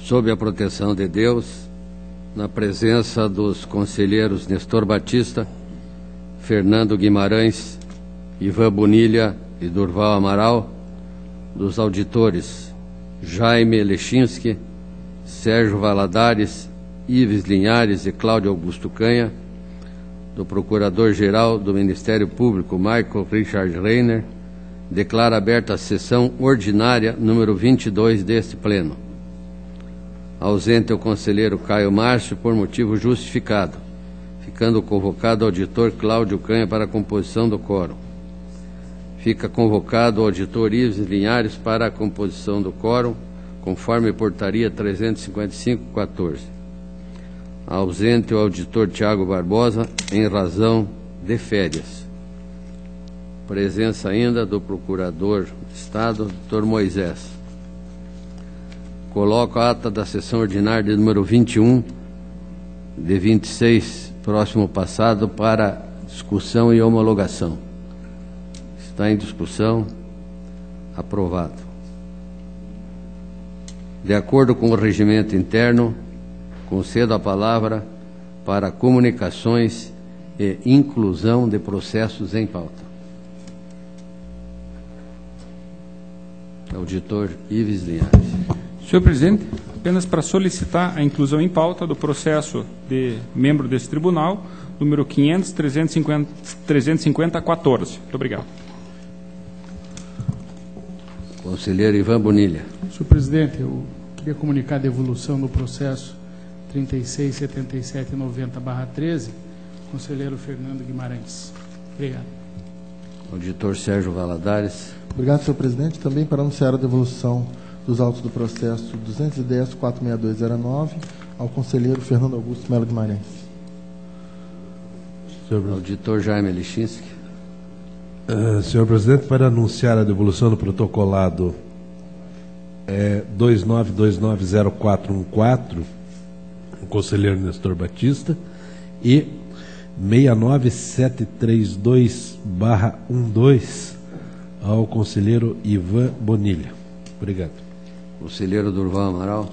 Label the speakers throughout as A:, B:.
A: sob a proteção de Deus, na presença dos conselheiros Nestor Batista, Fernando Guimarães, Ivan Bonilha e Durval Amaral, dos auditores Jaime Lechinski, Sérgio Valadares, Ives Linhares e Cláudio Augusto Canha, do Procurador-Geral do Ministério Público, Michael Richard Reiner, declara aberta a sessão ordinária número 22 deste Pleno. Ausente o conselheiro Caio Márcio por motivo justificado, ficando convocado o auditor Cláudio Canha para a composição do quórum. Fica convocado o auditor Ives Linhares para a composição do quórum, conforme portaria 355/14. Ausente o auditor Tiago Barbosa, em razão de férias. Presença ainda do Procurador de Estado, Dr. Moisés. Coloco a ata da sessão ordinária de número 21, de 26, próximo passado, para discussão e homologação. Está em discussão. Aprovado. De acordo com o regimento interno, concedo a palavra para comunicações e inclusão de processos em pauta. Auditor Ives Linhares.
B: Senhor presidente, apenas para solicitar a inclusão em pauta do processo de membro desse tribunal, número 500-350-14. Muito obrigado.
A: Conselheiro Ivan Bonilha.
C: Senhor presidente, eu queria comunicar a devolução do processo 367790/13, conselheiro Fernando Guimarães. Obrigado.
A: Auditor Sérgio Valadares.
D: Obrigado, senhor presidente. Também para anunciar a devolução dos autos do processo 210.46209 ao conselheiro Fernando Augusto Melo Guimarães.
A: Auditor Jaime Lechinski.
E: Senhor presidente, para anunciar a devolução do protocolado 29290414, o conselheiro Nestor Batista, e 69732/12 ao conselheiro Ivan Bonilha. Obrigado.
A: Conselheiro Durval Amaral.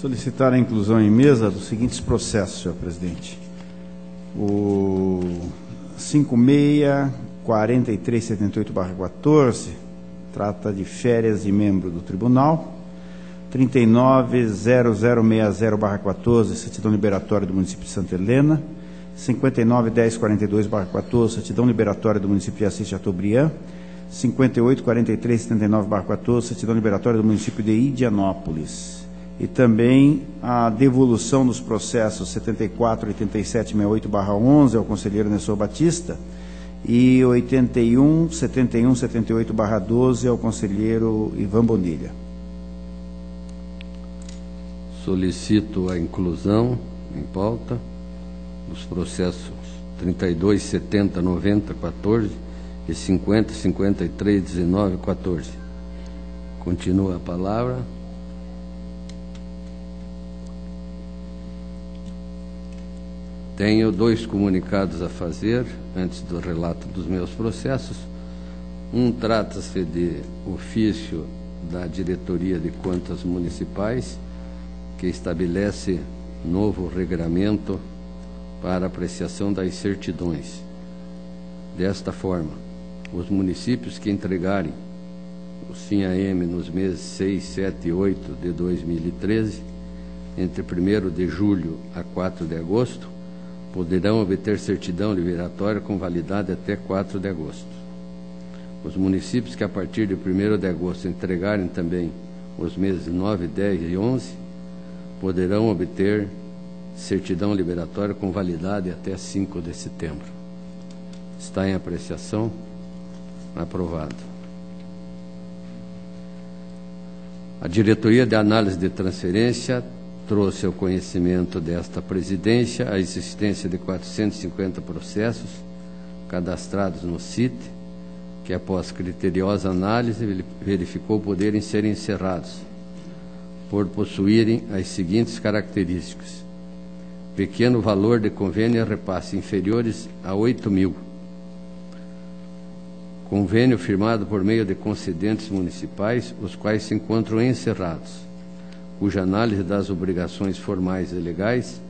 F: Solicitar a inclusão em mesa dos seguintes processos, senhor presidente. O 564378/14 trata de férias de membro do tribunal. 390060/14, certidão liberatória do município de Santa Helena. 591042/14, certidão liberatória do município de Assis Chateaubriand. 584379/14, certidão liberatória do município de Indianópolis. E também a devolução dos processos 748768/11 ao conselheiro Nestor Batista e 817178/12 ao conselheiro Ivan Bonilha.
A: Solicito a inclusão em pauta dos processos 327090/14 e 505319/14. Continua a palavra. Tenho 2 comunicados a fazer antes do relato dos meus processos. Um trata-se de ofício da Diretoria de Contas Municipais, que estabelece novo regramento para apreciação das certidões. Desta forma, os municípios que entregarem o SIM-AM nos meses 6, 7 e 8 de 2013, entre 1º de julho a 4 de agosto, poderão obter certidão liberatória com validade até 4 de agosto. Os municípios que a partir de 1º de agosto entregarem também os meses 9, 10 e 11, poderão obter certidão liberatória com validade até 5 de setembro. Está em apreciação. Aprovado. A Diretoria de Análise de Transferência trouxe ao conhecimento desta presidência a existência de 450 processos cadastrados no CIT, que após criteriosa análise verificou poderem ser encerrados, por possuírem as seguintes características: pequeno valor de convênio e repasse inferiores a 8.000, convênio firmado por meio de concedentes municipais, os quais se encontram encerrados, cuja análise das obrigações formais e legais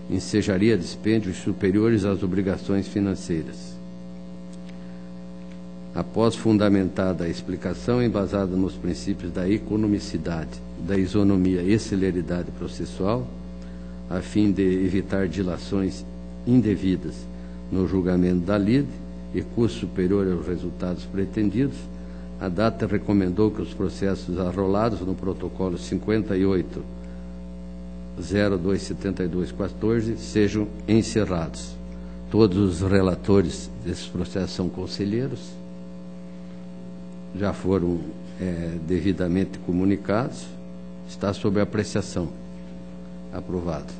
A: ensejaria dispêndios superiores às obrigações financeiras. Após fundamentada a explicação embasada nos princípios da economicidade, da isonomia e celeridade processual, a fim de evitar dilações indevidas no julgamento da lide e custo superior aos resultados pretendidos, a data recomendou que os processos arrolados no protocolo 58.027214 sejam encerrados. Todos os relatores desses processos são conselheiros, já foram devidamente comunicados, está sob apreciação. Aprovado.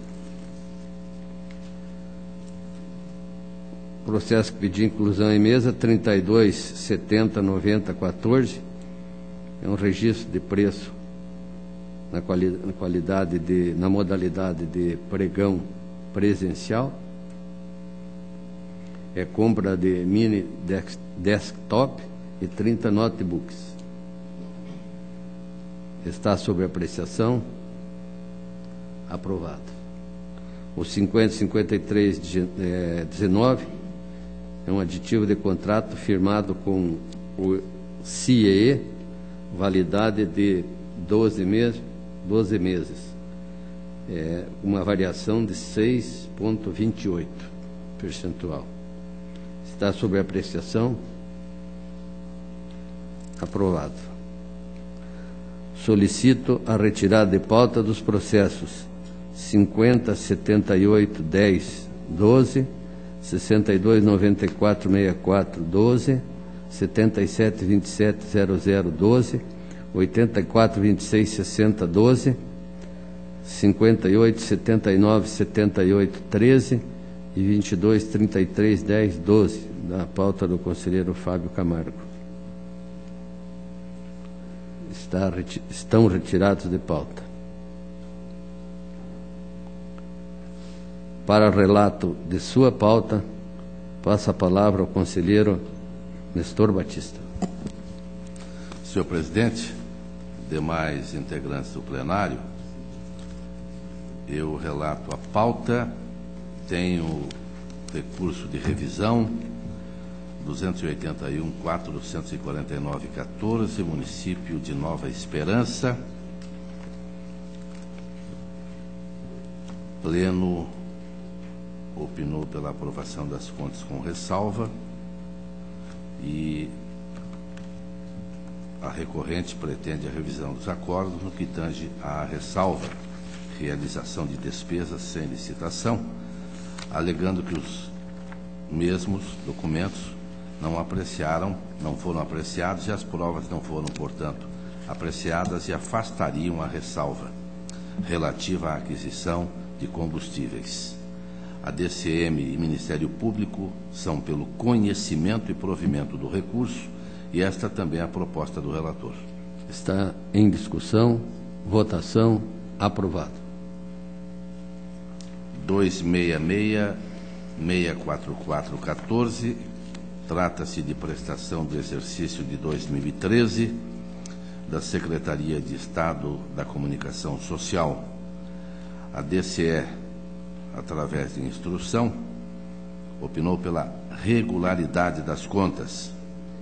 A: Processo que pedi inclusão em mesa, 32.70.90.14, é um registro de preço na modalidade de pregão presencial, é compra de mini desktop e 30 notebooks. Está sob apreciação. Aprovado. O 50.53.19 é um aditivo de contrato firmado com o CIEE, validade de 12 meses, uma variação de 6,28%. Está sob apreciação. Aprovado. Solicito a retirada de pauta dos processos 50.78.10.12, 62.94.64.12, 77.27.00.12, 84.26.60.12, 58.79.78.13 e 22.33.10.12, da pauta do conselheiro Fábio Camargo. Estão retirados de pauta. Para relato de sua pauta, passa a palavra ao conselheiro Nestor Batista.
G: Senhor presidente, demais integrantes do plenário, eu relato a pauta, tenho recurso de revisão 281.449.14, município de Nova Esperança. Pleno opinou pela aprovação das contas com ressalva e a recorrente pretende a revisão dos acordos no que tange à ressalva, realização de despesas sem licitação, alegando que os mesmos documentos não foram apreciados e as provas não foram, portanto, apreciadas e afastariam a ressalva relativa à aquisição de combustíveis. A DCM e Ministério Público são pelo conhecimento e provimento do recurso e esta também é a proposta do relator.
A: Está em discussão, votação, aprovado.
G: 266.644.14, trata-se de prestação do exercício de 2013 da Secretaria de Estado da Comunicação Social. A DCE, através de instrução, opinou pela regularidade das contas.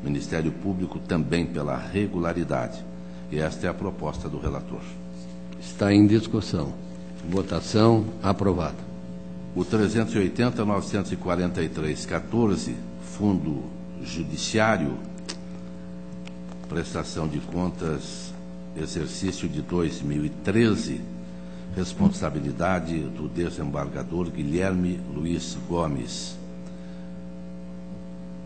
G: Ministério Público também pela regularidade. E esta é a proposta do relator.
A: Está em discussão. Votação, aprovado.
G: O 380.943.14, Fundo Judiciário, prestação de contas, exercício de 2013, responsabilidade do desembargador Guilherme Luiz Gomes.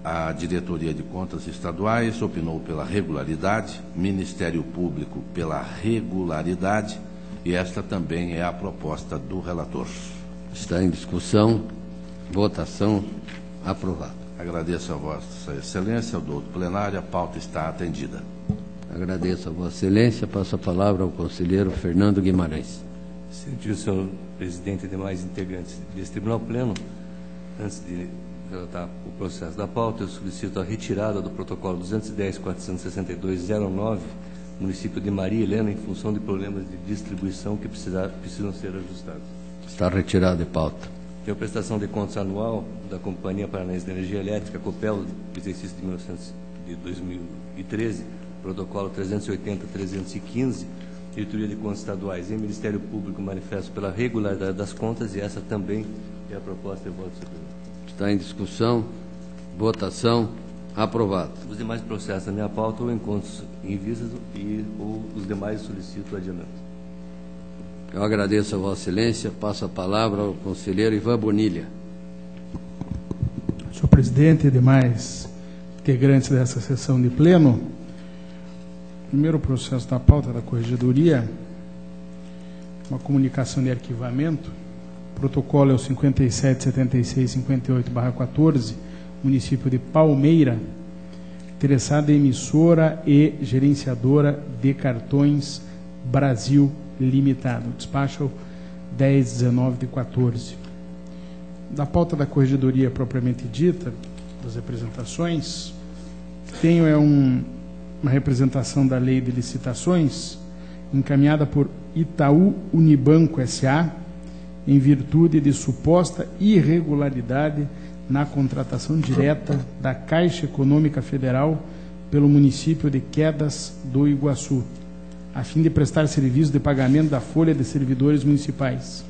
G: A Diretoria de Contas Estaduais opinou pela regularidade, Ministério Público pela regularidade, e esta também é a proposta do relator.
A: Está em discussão, votação, aprovado.
G: Agradeço a Vossa Excelência, ao doutor plenário, a pauta está atendida.
A: Agradeço a Vossa Excelência, passo a palavra ao conselheiro Fernando Guimarães.
H: Senhor senhor presidente e demais integrantes desse Tribunal Pleno, antes de relatar o processo da pauta, eu solicito a retirada do protocolo 210.462.09, município de Maria Helena, em função de problemas de distribuição que precisam ser ajustados.
A: Está retirado de pauta.
H: Tem a prestação de contas anual da Companhia Paranaense de Energia Elétrica, COPEL, exercício de 2013, protocolo 380.315, diretoria de contas estaduais e Ministério Público manifesto pela regularidade das contas, e essa também é a proposta de voto superior.
A: Está em discussão. Votação. Aprovado.
H: Os demais processos da minha pauta ou encontros em vistas ou os demais solicito adiamento.
A: Eu agradeço a Vossa Excelência. Passo a palavra ao conselheiro Ivan Bonilha.
C: Senhor presidente e demais integrantes dessa sessão de pleno, primeiro processo da pauta da Corregedoria, uma comunicação de arquivamento, protocolo é o 577658/14, município de Palmeira, interessada emissora e gerenciadora de cartões Brasil Limitado, despacho 1019/14. Da pauta da Corregedoria propriamente dita, das representações, tenho uma representação da Lei de Licitações, encaminhada por Itaú Unibanco S.A., em virtude de suposta irregularidade na contratação direta da Caixa Econômica Federal pelo município de Quedas do Iguaçu, a fim de prestar serviço de pagamento da folha de servidores municipais.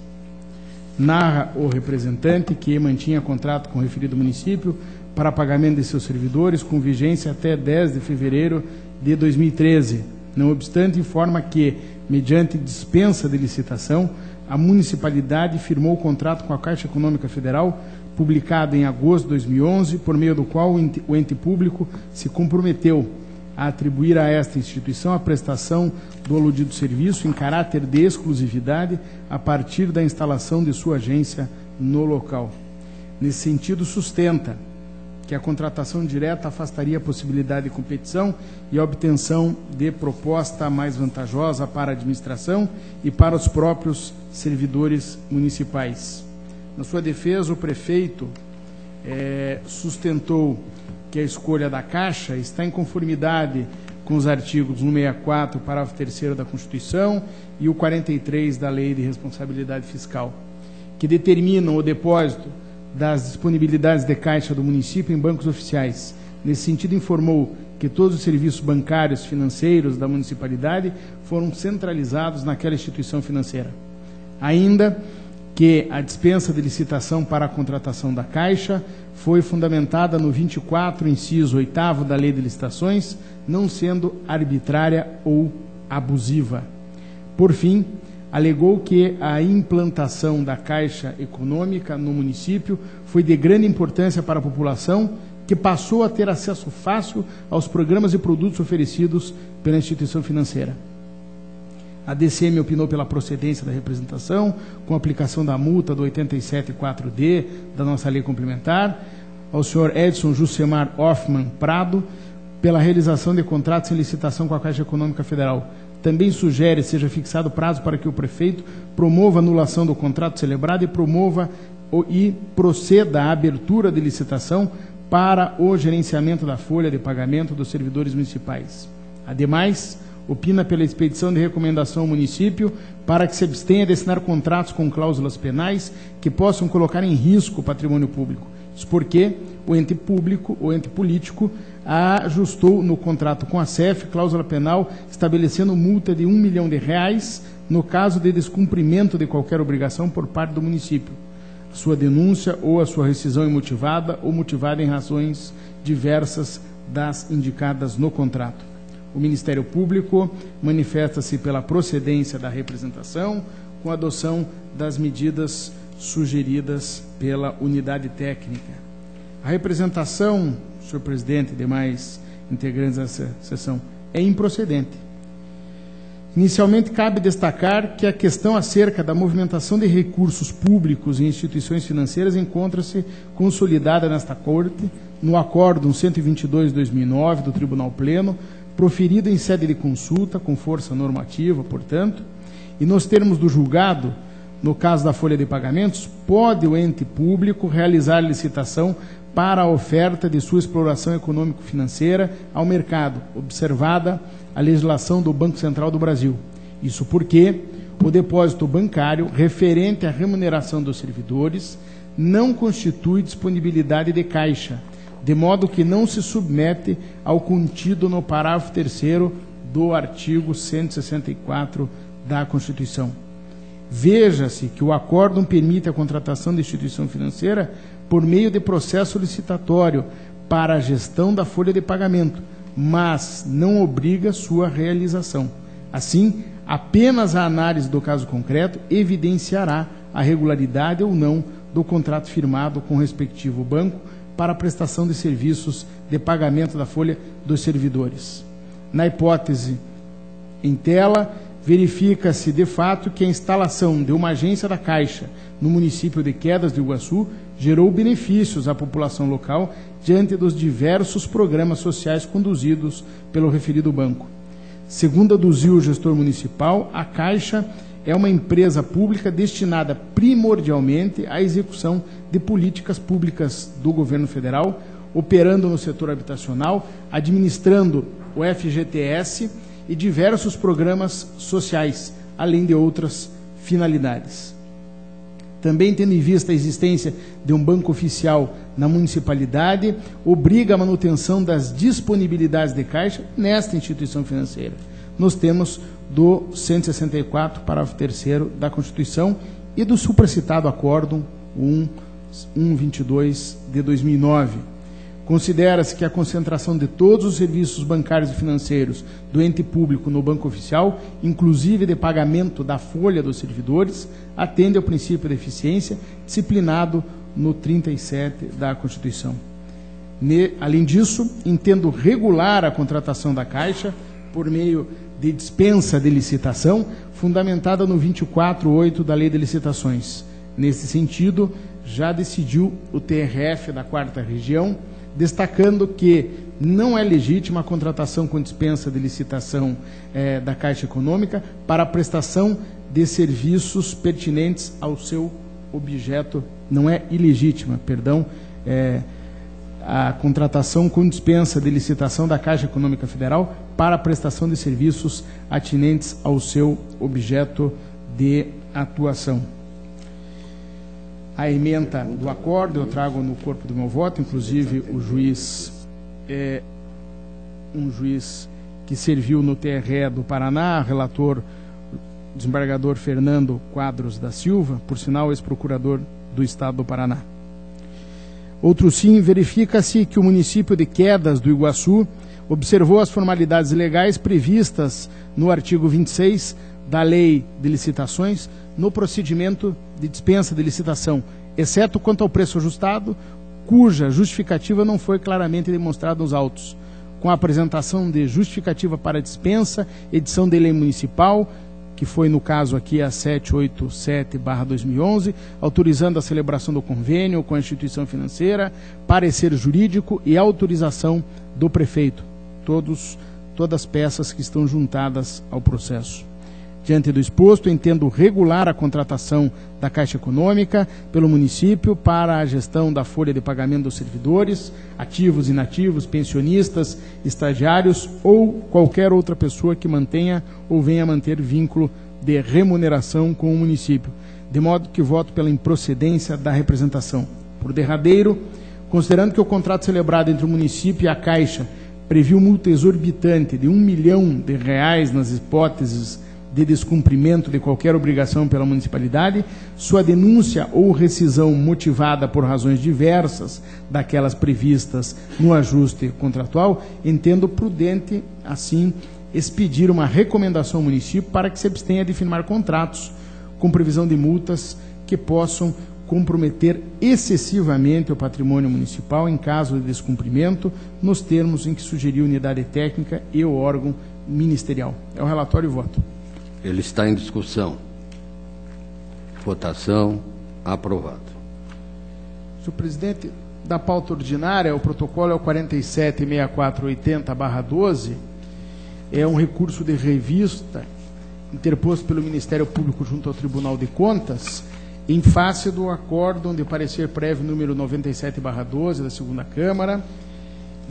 C: Narra o representante que mantinha contrato com o referido município para pagamento de seus servidores com vigência até 10 de fevereiro de 2013. Não obstante, informa que, mediante dispensa de licitação, a municipalidade firmou o contrato com a Caixa Econômica Federal, publicado em agosto de 2011, por meio do qual o ente público se comprometeu a atribuir a esta instituição a prestação do aludido serviço em caráter de exclusividade a partir da instalação de sua agência no local. Nesse sentido, sustenta que a contratação direta afastaria a possibilidade de competição e a obtenção de proposta mais vantajosa para a administração e para os próprios servidores municipais. Na sua defesa, o prefeito sustentou que a escolha da Caixa está em conformidade com os artigos 164, parágrafo 3º da Constituição e o 43 da Lei de Responsabilidade Fiscal, que determinam o depósito das disponibilidades de caixa do município em bancos oficiais. Nesse sentido, informou que todos os serviços bancários financeiros da municipalidade foram centralizados naquela instituição financeira. Ainda que a dispensa de licitação para a contratação da Caixa foi fundamentada no 24, inciso 8º da Lei de Licitações, não sendo arbitrária ou abusiva. Por fim, alegou que a implantação da Caixa Econômica no município foi de grande importância para a população, que passou a ter acesso fácil aos programas e produtos oferecidos pela instituição financeira. A DCM opinou pela procedência da representação, com aplicação da multa do 87.4D da nossa lei complementar, ao senhor Edson Jusemar Hoffmann Prado, pela realização de contratos em licitação com a Caixa Econômica Federal. Também sugere seja fixado prazo para que o prefeito promova a anulação do contrato celebrado e proceda à abertura de licitação para o gerenciamento da folha de pagamento dos servidores municipais. Ademais, opina pela expedição de recomendação ao município para que se abstenha de assinar contratos com cláusulas penais que possam colocar em risco o patrimônio público. Isso porque o ente político, ajustou no contrato com a CEF cláusula penal estabelecendo multa de R$1 milhão no caso de descumprimento de qualquer obrigação por parte do município. A sua denúncia ou a sua rescisão imotivada ou motivada em razões diversas das indicadas no contrato. O Ministério Público manifesta-se pela procedência da representação com a adoção das medidas sugeridas pela unidade técnica. A representação, senhor presidente e demais integrantes dessa sessão, é improcedente. Inicialmente, cabe destacar que a questão acerca da movimentação de recursos públicos em instituições financeiras encontra-se consolidada nesta Corte, no Acórdão 122/2009 do Tribunal Pleno, proferido em sede de consulta, com força normativa, portanto, e nos termos do julgado, No caso da folha de pagamentos, pode o ente público realizar licitação para a oferta de sua exploração econômico-financeira ao mercado, observada a legislação do Banco Central do Brasil. Isso porque o depósito bancário referente à remuneração dos servidores não constitui disponibilidade de caixa, de modo que não se submete ao contido no parágrafo 3º do artigo 164 da Constituição. Veja-se que o acórdão permite a contratação de instituição financeira por meio de processo licitatório para a gestão da folha de pagamento, mas não obriga sua realização. Assim, apenas a análise do caso concreto evidenciará a regularidade ou não do contrato firmado com o respectivo banco para a prestação de serviços de pagamento da folha dos servidores. Na hipótese em tela, verifica-se de fato que a instalação de uma agência da Caixa no município de Quedas do Iguaçu gerou benefícios à população local diante dos diversos programas sociais conduzidos pelo referido banco. Segundo aduziu o gestor municipal, a Caixa é uma empresa pública destinada primordialmente à execução de políticas públicas do governo federal, operando no setor habitacional, administrando o FGTS e diversos programas sociais, além de outras finalidades. Também tendo em vista a existência de um banco oficial na municipalidade, obriga a manutenção das disponibilidades de caixa nesta instituição financeira, nos termos do 164, parágrafo 3º da Constituição e do supracitado Acórdão 122 de 2009. Considera-se que a concentração de todos os serviços bancários e financeiros do ente público no banco oficial, inclusive de pagamento da folha dos servidores, atende ao princípio de eficiência disciplinado no 37 da Constituição. Além disso, entendo regular a contratação da Caixa por meio de dispensa de licitação, fundamentada no 24.8 da Lei de Licitações. Nesse sentido, já decidiu o TRF da 4ª Região, destacando que não é legítima a contratação com dispensa de licitação da Caixa Econômica para a prestação de serviços pertinentes ao seu objeto, não é ilegítima, perdão, a contratação com dispensa de licitação da Caixa Econômica Federal para a prestação de serviços atinentes ao seu objeto de atuação. A ementa do acordo eu trago no corpo do meu voto, inclusive o juiz, um juiz que serviu no TRE do Paraná, relator desembargador Fernando Quadros da Silva, por sinal ex-procurador do Estado do Paraná. Outro sim, verifica-se que o município de Quedas do Iguaçu observou as formalidades legais previstas no artigo 26 da Lei de Licitações no procedimento de dispensa de licitação, exceto quanto ao preço ajustado, cuja justificativa não foi claramente demonstrada nos autos, com a apresentação de justificativa para dispensa, edição de lei municipal, que foi no caso aqui a 787/2011, autorizando a celebração do convênio com a instituição financeira, parecer jurídico e autorização do prefeito, todas peças que estão juntadas ao processo. Diante do exposto, entendo regular a contratação da Caixa Econômica pelo município para a gestão da folha de pagamento dos servidores, ativos, inativos, pensionistas, estagiários ou qualquer outra pessoa que mantenha ou venha a manter vínculo de remuneração com o município, de modo que voto pela improcedência da representação. Por derradeiro, considerando que o contrato celebrado entre o município e a Caixa previu multa exorbitante de R$1 milhão nas hipóteses de descumprimento de qualquer obrigação pela municipalidade, sua denúncia ou rescisão motivada por razões diversas daquelas previstas no ajuste contratual, entendo prudente, assim, expedir uma recomendação ao município para que se abstenha de firmar contratos com previsão de multas que possam comprometer excessivamente o patrimônio municipal em caso de descumprimento, nos termos em que sugeriu a unidade técnica e o órgão ministerial. É o relatório e voto.
A: Ele está em discussão. Votação. Aprovado.
C: Senhor presidente, da pauta ordinária, o protocolo é o 476480/12, é um recurso de revista interposto pelo Ministério Público junto ao Tribunal de Contas, em face do acórdão de parecer prévio número 97/12 da segunda Câmara,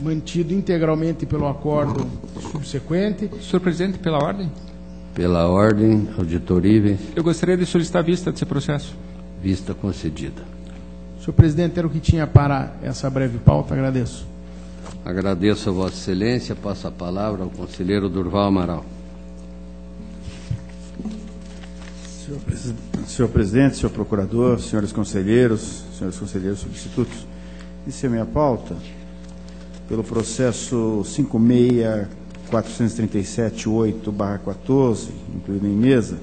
C: mantido integralmente pelo acórdão subsequente.
B: Senhor presidente, pela ordem.
A: Pela ordem, auditoríveis,
B: Eu gostaria de solicitar vista desse processo.
A: vista concedida.
C: Senhor presidente, era o que tinha para essa breve pauta. Agradeço.
A: Agradeço a Vossa Excelência. Passo a palavra ao conselheiro Durval Amaral.
F: Senhor presidente, senhor procurador, senhores conselheiros substitutos, isso é minha pauta. Pelo processo 56.437.8/14, incluído em mesa,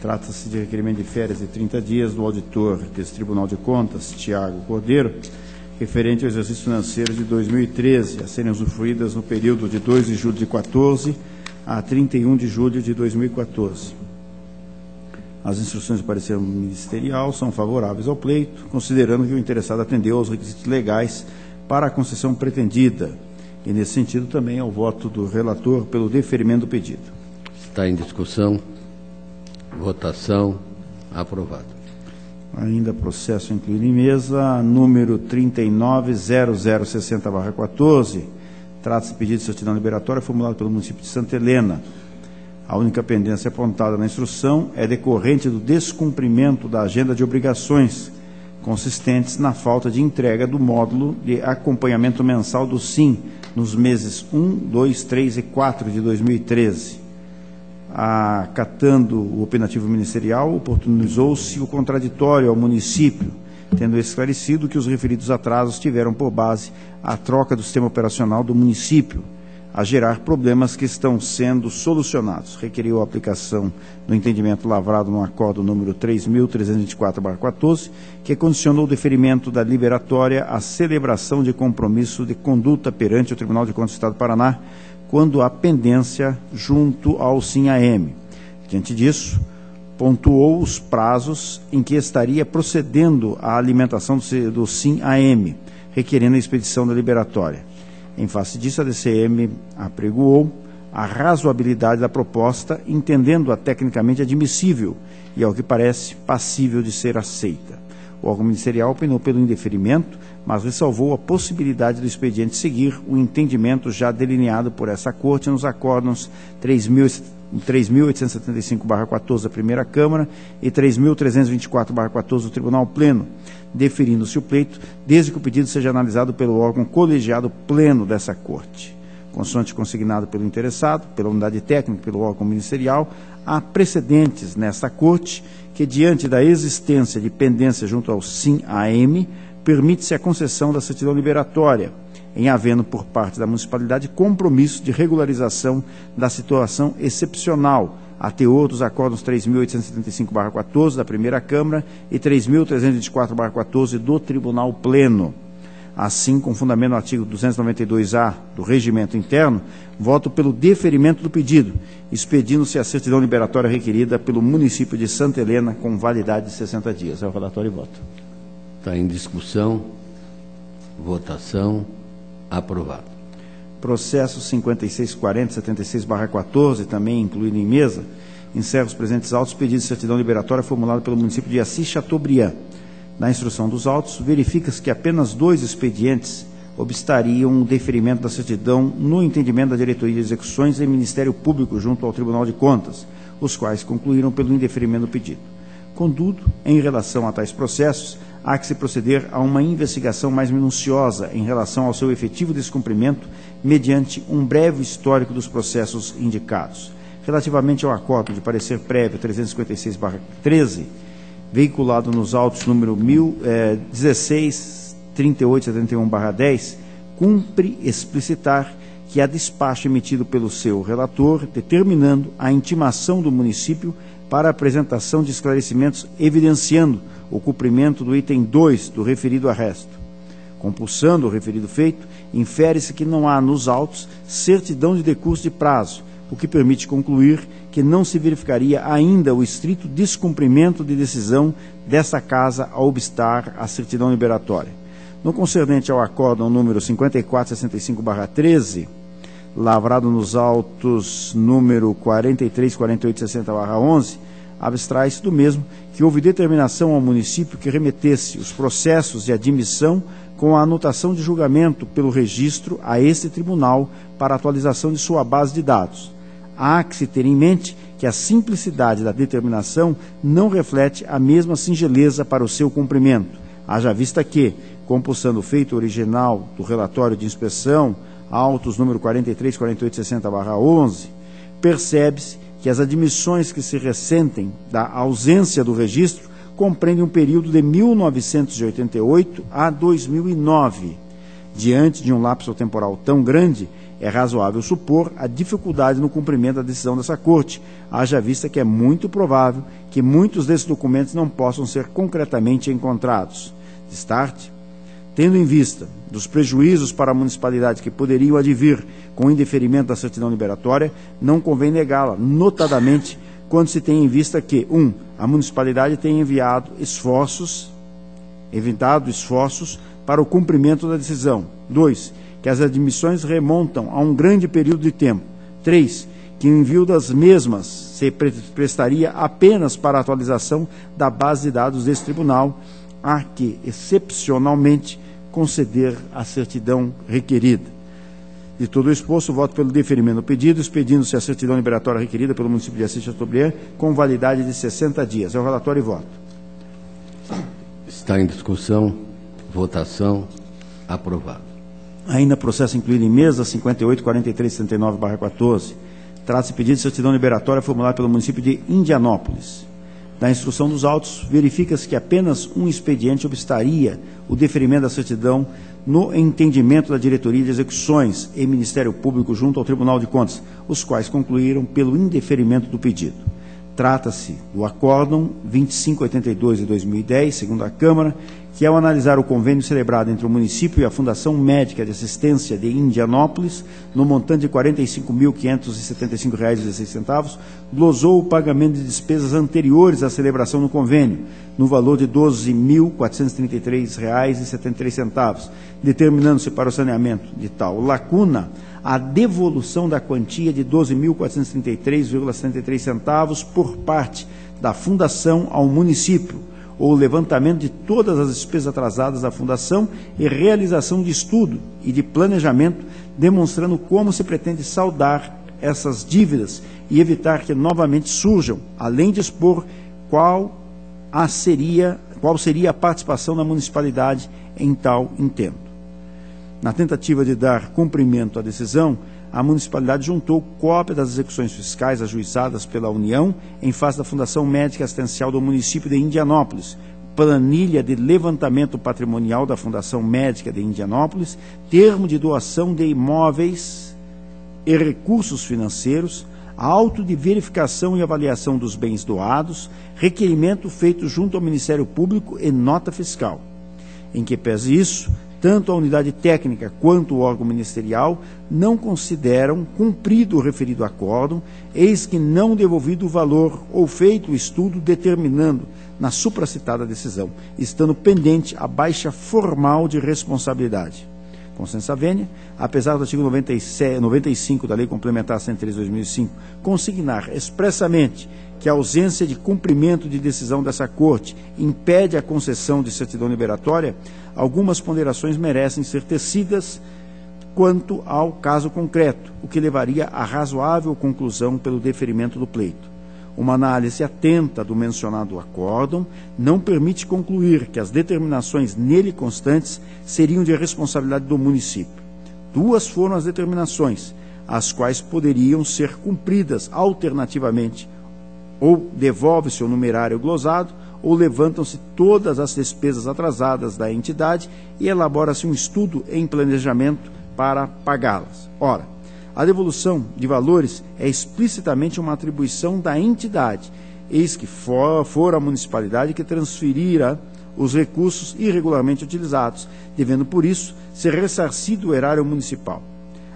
F: trata-se de requerimento de férias de 30 dias do auditor desse Tribunal de Contas, Tiago Cordeiro, referente ao exercício financeiro de 2013, a serem usufruídas no período de 2 de julho de 14 a 31 de julho de 2014. As instruções do parecer ministerial são favoráveis ao pleito, considerando que o interessado atendeu aos requisitos legais para a concessão pretendida, e nesse sentido também ao voto do relator pelo deferimento do pedido.
A: Está em discussão. Votação. Aprovado.
F: Ainda processo incluído em mesa, número 39.0060/14, trata-se de pedido de certidão liberatória formulado pelo município de Santa Helena. A única pendência apontada na instrução é decorrente do descumprimento da agenda de obrigações, consistentes na falta de entrega do módulo de acompanhamento mensal do SIM nos meses 1, 2, 3 e 4 de 2013. Acatando o opinativo ministerial, oportunizou-se o contraditório ao município, tendo esclarecido que os referidos atrasos tiveram por base a troca do sistema operacional do município, a gerar problemas que estão sendo solucionados. Requeriu a aplicação do entendimento lavrado no acordo número 3.324/14, que condicionou o deferimento da liberatória à celebração de compromisso de conduta perante o Tribunal de Contas do Estado do Paraná, quando há pendência junto ao SIM-AM. Diante disso, pontuou os prazos em que estaria procedendo a alimentação do SIM-AM, requerendo a expedição da liberatória. Em face disso, a DCM apregoou a razoabilidade da proposta, entendendo-a tecnicamente admissível e, ao que parece, passível de ser aceita. O órgão ministerial opinou pelo indeferimento, mas ressalvou a possibilidade do expediente seguir o entendimento já delineado por essa Corte nos acórdãos 3.875/14 da Primeira Câmara e 3.324/14 do Tribunal Pleno, deferindo-se o pleito, desde que o pedido seja analisado pelo órgão colegiado pleno dessa Corte. Consoante consignado pelo interessado, pela unidade técnica e pelo órgão ministerial, há precedentes nesta Corte que, diante da existência de pendência junto ao SIM-AM, permite-se a concessão da certidão liberatória, em havendo por parte da municipalidade compromisso de regularização da situação excepcional, a teor dos acórdãos 3.875/14 da Primeira Câmara e 3.324/14 do Tribunal Pleno. Assim, com fundamento no artigo 292-A do Regimento Interno, voto pelo deferimento do pedido, expedindo-se a certidão liberatória requerida pelo município de Santa Helena com validade de 60 dias. É o relatório e voto.
A: Está em discussão. Votação. Aprovado.
F: Processo 56.40.76/14, também incluído em mesa, encerra os presentes autos pedidos de certidão liberatória formulado pelo município de Assis Chateaubriand. Na instrução dos autos, verifica-se que apenas 2 expedientes obstariam o deferimento da certidão no entendimento da Diretoria de Execuções e Ministério Público junto ao Tribunal de Contas, os quais concluíram pelo indeferimento do pedido. Contudo, em relação a tais processos, há que se proceder a uma investigação mais minuciosa em relação ao seu efetivo descumprimento, mediante um breve histórico dos processos indicados. Relativamente ao acordo de parecer prévio 356/13, veiculado nos autos número 16.3871/10, cumpre explicitar que há despacho emitido pelo seu relator, determinando a intimação do município para a apresentação de esclarecimentos evidenciando o cumprimento do item 2 do referido arresto. Compulsando o referido feito, infere-se que não há nos autos certidão de decurso de prazo, o que permite concluir que não se verificaria ainda o estrito descumprimento de decisão desta Casa ao obstar a certidão liberatória. No concernente ao acórdão número 5465/13, lavrado nos autos número 434860/11, abstrai-se do mesmo que houve determinação ao município que remetesse os processos de admissão com a anotação de julgamento pelo registro a este tribunal para atualização de sua base de dados. Há que se ter em mente que a simplicidade da determinação não reflete a mesma singeleza para o seu cumprimento, haja vista que, compulsando o feito original do relatório de inspeção, autos número 434860/11, percebe-se que as admissões que se ressentem da ausência do registro compreendem um período de 1988 a 2009. Diante de um lapso temporal tão grande, é razoável supor a dificuldade no cumprimento da decisão dessa Corte, haja vista que é muito provável que muitos desses documentos não possam ser concretamente encontrados. De start, tendo em vista dos prejuízos para a municipalidade que poderiam advir com o indeferimento da certidão liberatória, não convém negá-la, notadamente quando se tem em vista que, 1. A municipalidade tem evitado esforços para o cumprimento da decisão. 2. Que as admissões remontam a um grande período de tempo. 3. Que o envio das mesmas se prestaria apenas para a atualização da base de dados desse tribunal, a que, excepcionalmente, conceder a certidão requerida. De todo o exposto, voto pelo deferimento do pedido, expedindo-se a certidão liberatória requerida pelo município de Assis Chateaubriand, com validade de 60 dias. É o relatório e voto.
A: Está em discussão, votação, aprovado.
F: Ainda processo incluído em mesa 58.43.79/14. Trata-se de pedido de certidão liberatória formulado pelo município de Indianópolis. Da instrução dos autos, verifica-se que apenas um expediente obstaria o deferimento da certidão no entendimento da Diretoria de Execuções e Ministério Público junto ao Tribunal de Contas, os quais concluíram pelo indeferimento do pedido. Trata-se do Acórdão 2582 de 2010, segundo a Câmara, que, ao analisar o convênio celebrado entre o município e a Fundação Médica de Assistência de Indianópolis, no montante de R$ 45.575,16, glosou o pagamento de despesas anteriores à celebração do convênio, no valor de R$ 12.433,73, determinando-se para o saneamento de tal lacuna a devolução da quantia de R$ 12.433,73 por parte da Fundação ao município, ou levantamento de todas as despesas atrasadas da Fundação e realização de estudo e de planejamento, demonstrando como se pretende saldar essas dívidas e evitar que novamente surjam, além de expor qual seria a participação da municipalidade em tal intento. Na tentativa de dar cumprimento à decisão, a municipalidade juntou cópia das execuções fiscais ajuizadas pela União em face da Fundação Médica Assistencial do município de Indianópolis, planilha de levantamento patrimonial da Fundação Médica de Indianópolis, termo de doação de imóveis e recursos financeiros, auto de verificação e avaliação dos bens doados, requerimento feito junto ao Ministério Público e nota fiscal. Em que pese isso, tanto a unidade técnica quanto o órgão ministerial não consideram cumprido o referido acórdão, eis que não devolvido o valor ou feito o estudo determinando na supracitada decisão, estando pendente a baixa formal de responsabilidade. Consensa vênia, apesar do artigo 95 da Lei Complementar 103/2005 consignar expressamente que a ausência de cumprimento de decisão dessa Corte impede a concessão de certidão liberatória, algumas ponderações merecem ser tecidas quanto ao caso concreto, o que levaria à razoável conclusão pelo deferimento do pleito. Uma análise atenta do mencionado acórdão não permite concluir que as determinações nele constantes seriam de responsabilidade do município. Duas foram as determinações, as quais poderiam ser cumpridas alternativamente: ou devolve-se o numerário glosado, ou levantam-se todas as despesas atrasadas da entidade e elabora-se um estudo em planejamento para pagá-las. Ora, a devolução de valores é explicitamente uma atribuição da entidade, eis que for a municipalidade que transferira os recursos irregularmente utilizados, devendo, por isso, ser ressarcido o erário municipal.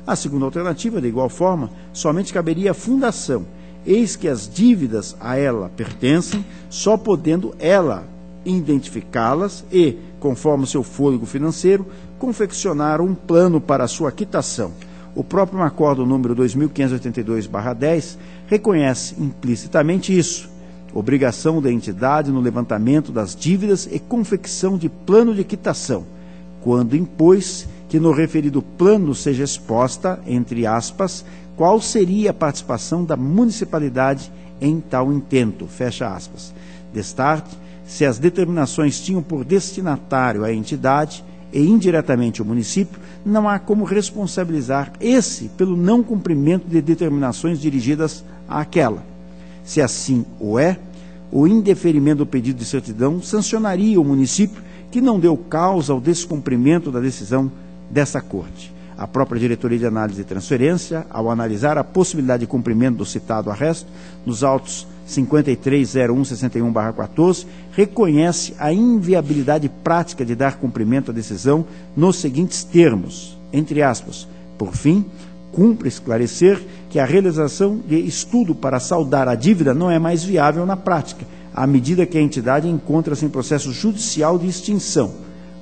F: A segunda alternativa, de igual forma, somente caberia à Fundação, eis que as dívidas a ela pertencem, só podendo ela identificá-las e, conforme o seu fôlego financeiro, confeccionar um plano para a sua quitação, o próprio Acórdão número 2582/10 reconhece implicitamente isso, obrigação da entidade no levantamento das dívidas e confecção de plano de quitação, quando impôs que no referido plano seja exposta, entre aspas, qual seria a participação da municipalidade em tal intento, fecha aspas. Destarte, se as determinações tinham por destinatário a entidade e indiretamente o município, não há como responsabilizar esse pelo não cumprimento de determinações dirigidas àquela. Se assim o é, o indeferimento do pedido de certidão sancionaria o município que não deu causa ao descumprimento da decisão dessa Corte. A própria Diretoria de Análise e Transferência, ao analisar a possibilidade de cumprimento do citado arresto, nos autos 530161/14, reconhece a inviabilidade prática de dar cumprimento à decisão nos seguintes termos, entre aspas, por fim, cumpre esclarecer que a realização de estudo para saldar a dívida não é mais viável na prática, à medida que a entidade encontra-se em processo judicial de extinção.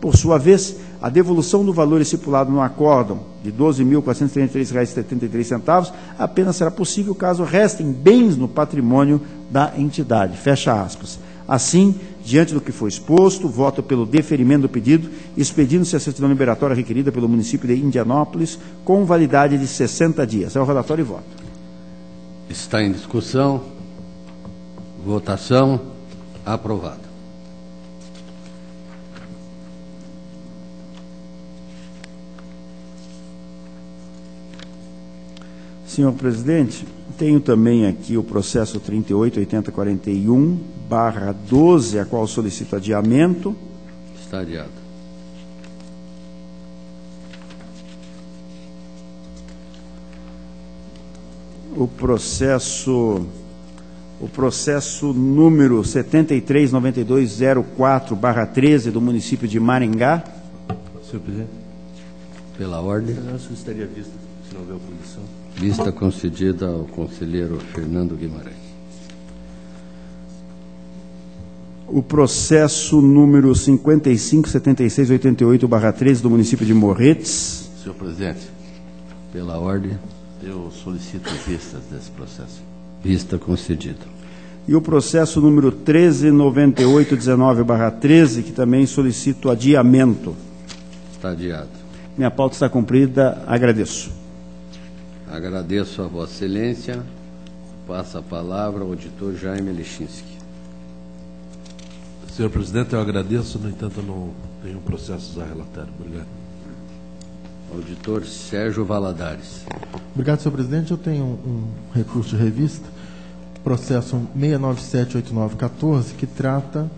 F: Por sua vez, a devolução do valor estipulado no acórdão de R$ 12.433,73 apenas será possível caso restem bens no patrimônio da entidade. Fecha aspas. Assim, diante do que foi exposto, voto pelo deferimento do pedido, expedindo-se a certidão liberatória requerida pelo município de Indianópolis, com validade de 60 dias. É o relatório e voto.
A: Está em discussão. Votação. Aprovado.
F: Senhor presidente, tenho também aqui o processo 38.8041/12, a qual solicito adiamento.
A: Está adiado.
F: O processo número 739204/13 do município de Maringá.
H: Senhor presidente.
A: Pela ordem.
H: Eu solicitaria vista, se não houver oposição.
A: Vista concedida ao conselheiro Fernando Guimarães.
F: O processo número 557688/13 do município de Morretes.
G: Senhor presidente,
A: Pela ordem.
G: eu solicito vistas desse processo.
A: Vista concedida.
F: E o processo número 139819/13, que também solicito adiamento.
A: Está adiado.
F: Minha pauta está cumprida, agradeço.
A: Agradeço a Vossa Excelência. Passa a palavra ao auditor Jaime Lechinski.
E: Senhor presidente, eu agradeço, no entanto, eu não tenho processos a relatar. Obrigado.
A: Auditor Sérgio Valadares.
D: Obrigado, senhor presidente. Eu tenho um recurso de revista, processo 6978914, que trata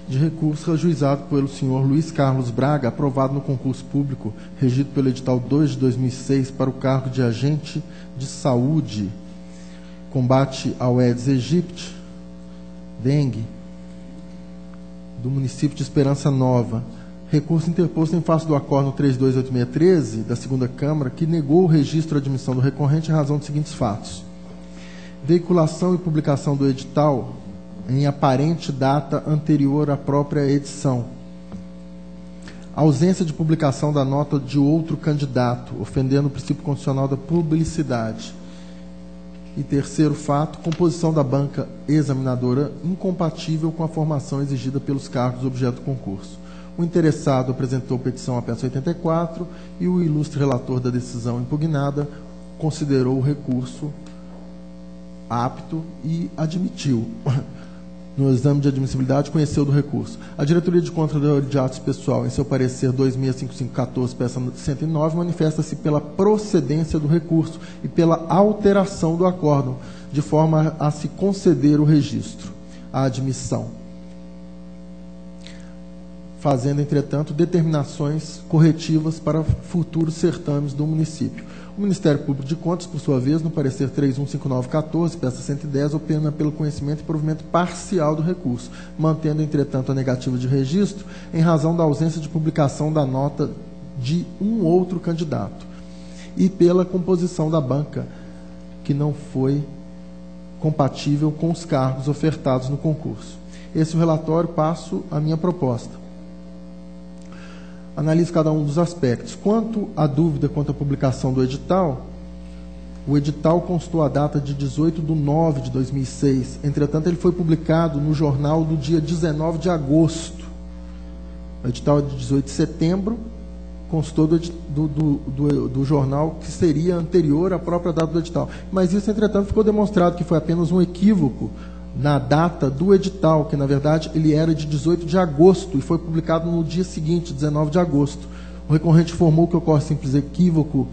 D: de recurso ajuizado pelo senhor Luiz Carlos Braga, aprovado no concurso público regido pelo edital 2 de 2006 para o cargo de agente de saúde, combate ao Aedes aegypti, dengue, do município de Esperança Nova. Recurso interposto em face do acórdão 328613 da segunda Câmara, que negou o registro de admissão do recorrente em razão dos seguintes fatos: veiculação e publicação do edital em aparente data anterior à própria edição, ausência de publicação da nota de outro candidato, ofendendo o princípio constitucional da publicidade. E terceiro fato, composição da banca examinadora incompatível com a formação exigida pelos cargos objeto do concurso. O interessado apresentou petição à peça 84 e o ilustre relator da decisão impugnada considerou o recurso apto e admitiu. No exame de admissibilidade, conheceu do recurso. A Diretoria de Controladoria de Atos Pessoal, em seu parecer 265514, peça 109, manifesta-se pela procedência do recurso e pela alteração do acórdão, de forma a se conceder o registro, a admissão, fazendo, entretanto, determinações corretivas para futuros certames do município. O Ministério Público de Contas, por sua vez, no parecer 315914, peça 110, opina pelo conhecimento e provimento parcial do recurso, mantendo, entretanto, a negativa de registro em razão da ausência de publicação da nota de um outro candidato e pela composição da banca, que não foi compatível com os cargos ofertados no concurso. Esse é o relatório, passo à minha proposta. Analiso cada um dos aspectos. Quanto à dúvida quanto à publicação do edital, o edital constou a data de 18/9/2006. Entretanto, ele foi publicado no jornal do dia 19 de agosto. O edital é de 18 de setembro, constou do jornal que seria anterior à própria data do edital. Mas isso, entretanto, ficou demonstrado que foi apenas um equívoco na data do edital, que, na verdade, ele era de 18 de agosto e foi publicado no dia seguinte, 19 de agosto. O recorrente informou que ocorre simples equívoco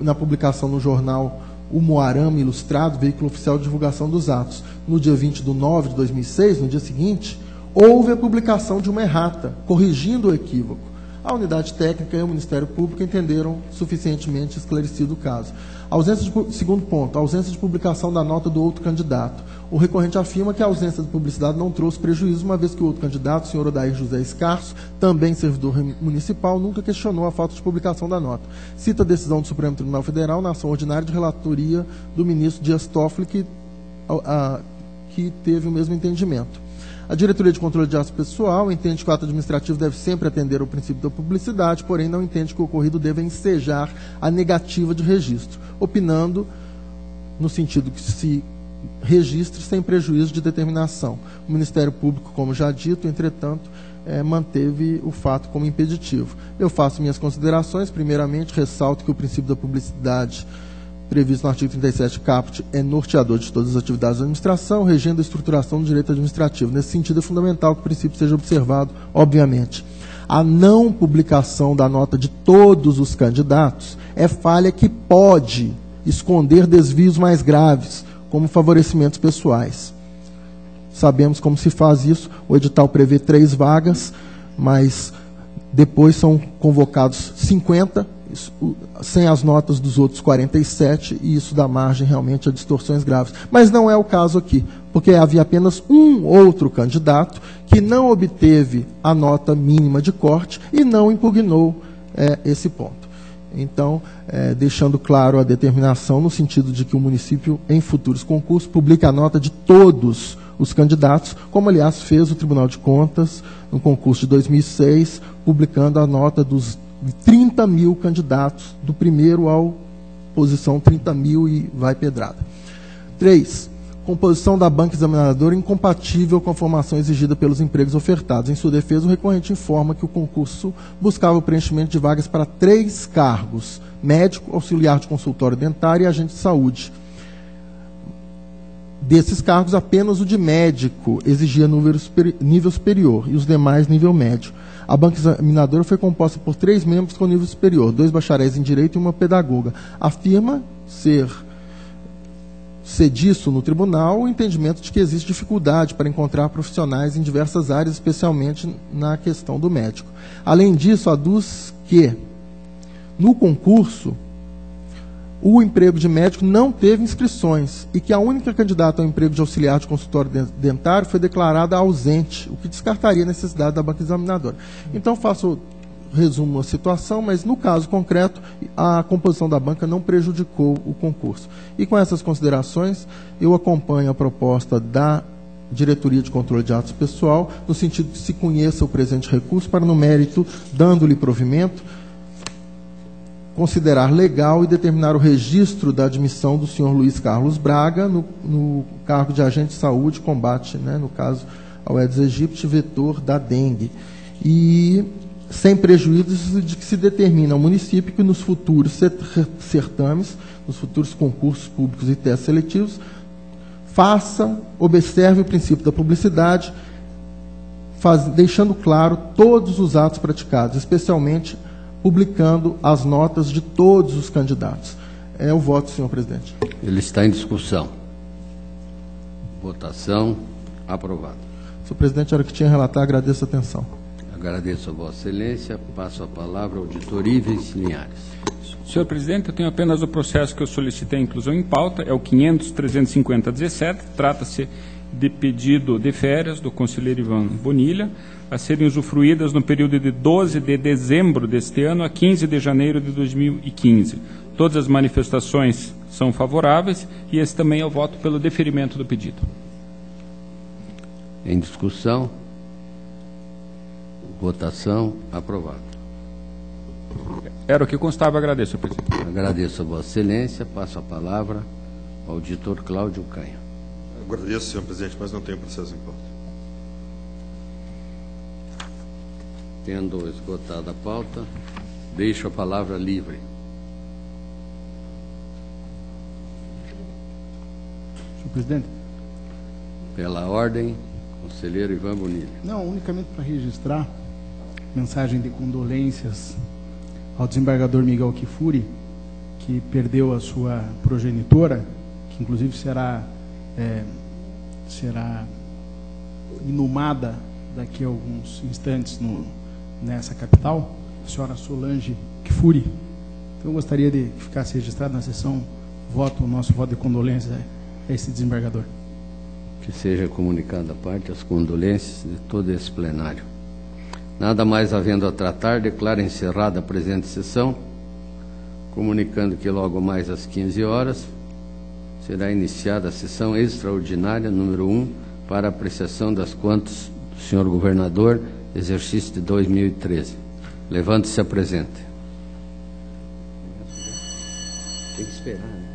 D: na publicação no jornal O Moarama Ilustrado, veículo oficial de divulgação dos atos. No dia 20/9/2006, no dia seguinte, houve a publicação de uma errata, corrigindo o equívoco. A unidade técnica e o Ministério Público entenderam suficientemente esclarecido o caso. Segundo ponto, a ausência de publicação da nota do outro candidato. O recorrente afirma que a ausência de publicidade não trouxe prejuízo, uma vez que o outro candidato, o senhor Odair José Escarço, também servidor municipal, nunca questionou a falta de publicação da nota. Cita a decisão do Supremo Tribunal Federal na ação ordinária de relatoria do ministro Dias Toffoli, que teve o mesmo entendimento. A Diretoria de Controle de Atos Pessoal entende que o ato administrativo deve sempre atender ao princípio da publicidade, porém não entende que o ocorrido deva ensejar a negativa de registro, opinando no sentido que se registre sem prejuízo de determinação. O Ministério Público, como já dito, entretanto, manteve o fato como impeditivo. Eu faço minhas considerações. Primeiramente, ressalto que o princípio da publicidade previsto no artigo 37 caput é norteador de todas as atividades da administração, regendo a estruturação do direito administrativo. Nesse sentido, é fundamental que o princípio seja observado, obviamente. A não publicação da nota de todos os candidatos é falha que pode esconder desvios mais graves, como favorecimentos pessoais. Sabemos como se faz isso. O edital prevê 3 vagas, mas depois são convocados 50, sem as notas dos outros 47, e isso dá margem realmente a distorções graves. Mas não é o caso aqui, porque havia apenas um outro candidato que não obteve a nota mínima de corte e não impugnou esse ponto. Então, deixando claro a determinação no sentido de que o município, em futuros concursos, publique a nota de todos os candidatos, como, aliás, fez o Tribunal de Contas no concurso de 2006, publicando a nota dos 30 mil candidatos, do primeiro ao posição 30 mil e vai pedrada. 3. Composição da banca examinadora incompatível com a formação exigida pelos empregos ofertados. Em sua defesa, o recorrente informa que o concurso buscava o preenchimento de vagas para 3 cargos: médico, auxiliar de consultório dentário e agente de saúde. Desses cargos, apenas o de médico exigia nível superior e os demais nível médio. A banca examinadora foi composta por 3 membros com nível superior, 2 bacharéis em direito e uma pedagoga. Afirma ser disso no tribunal o entendimento de que existe dificuldade para encontrar profissionais em diversas áreas, especialmente na questão do médico. Além disso, aduz que, no concurso, o emprego de médico não teve inscrições e que a única candidata ao emprego de auxiliar de consultório dentário foi declarada ausente, o que descartaria a necessidade da banca examinadora. Então, resumo a situação, mas no caso concreto, a composição da banca não prejudicou o concurso. E com essas considerações, eu acompanho a proposta da Diretoria de Controle de Atos Pessoal, no sentido que se conheça o presente recurso para, no mérito, dando-lhe provimento, considerar legal e determinar o registro da admissão do senhor Luiz Carlos Braga no cargo de agente de saúde, combate, no caso, ao Aedes aegypti, vetor da dengue. E sem prejuízo de que se determina ao município que nos futuros certames, nos futuros concursos públicos e testes seletivos, observe o princípio da publicidade, deixando claro todos os atos praticados, especialmente publicando as notas de todos os candidatos. É o voto, senhor presidente.
A: Ele está em discussão. Votação. Aprovado.
D: Senhor presidente, era o que tinha a relatar. Agradeço a atenção.
A: Agradeço a Vossa Excelência. Passo a palavra ao auditor Ives Linhares.
B: Senhor presidente, eu tenho apenas o processo que eu solicitei a inclusão em pauta, é o 500-350-17, trata-se de pedido de férias do conselheiro Ivan Bonilha, a serem usufruídas no período de 12 de dezembro deste ano a 15 de janeiro de 2015. Todas as manifestações são favoráveis e esse também é o voto pelo deferimento do pedido.
A: Em discussão. Votação. Aprovado.
B: Era o que constava, agradeço, presidente.
A: Agradeço a Vossa Excelência. Passo a palavra ao auditor Cláudio Canha.
I: Agradeço, senhor presidente, mas não tenho processo em pauta.
A: Tendo esgotado a pauta, deixo a palavra livre.
C: Senhor presidente.
A: Pela ordem, conselheiro Ivan Bonilha.
C: Não, unicamente para registrar mensagem de condolências ao desembargador Miguel Kifuri, que perdeu a sua progenitora, que inclusive será inumada daqui a alguns instantes nessa capital, a senhora Solange Kifuri. Então eu gostaria de que ficasse registrado na sessão o nosso voto de condolências a esse desembargador.
A: Que seja comunicada à parte as condolências de todo esse plenário. Nada mais havendo a tratar, declaro encerrada a presente sessão, comunicando que logo mais às 15 horas será iniciada a sessão extraordinária número 1 para apreciação das contas do senhor governador, exercício de 2013. Levante-se e apresente. Tem que esperar, né?